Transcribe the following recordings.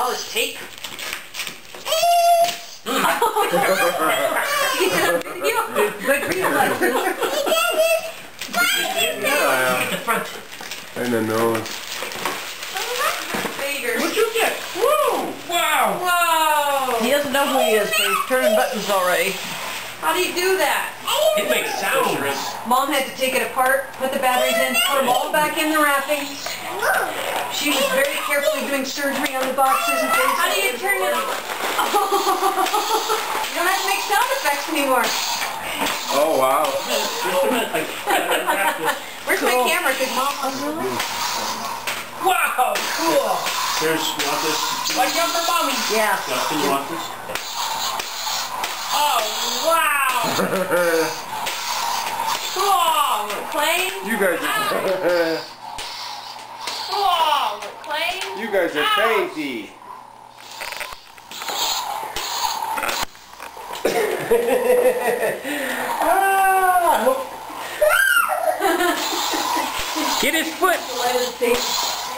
all this tape. And the nose. What'd you get? Whoa! Wow! Whoa! He doesn't know who he is, but he's turning buttons already. How do you do that? It makes sounds. Mom had to take it apart, put the batteries in, put them all back in the wrapping. She was very carefully doing surgery on the boxes and things. How do you turn it on? You don't have to make sound effects anymore. Oh, wow. Where's my camera? Because Mom was Wow, cool. Here's, you want this? Like jump for Mommy. Yeah. Justin, you want this? Oh, wow. Cool. We're playing. You guys are... Cool. We're playing. You guys are crazy. Get his foot!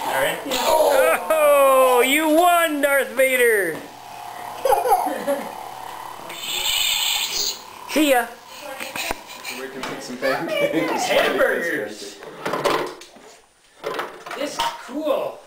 Alright. Oh, you won, Darth Vader! See ya! We can put some pancakes. Hamburgers! This is cool.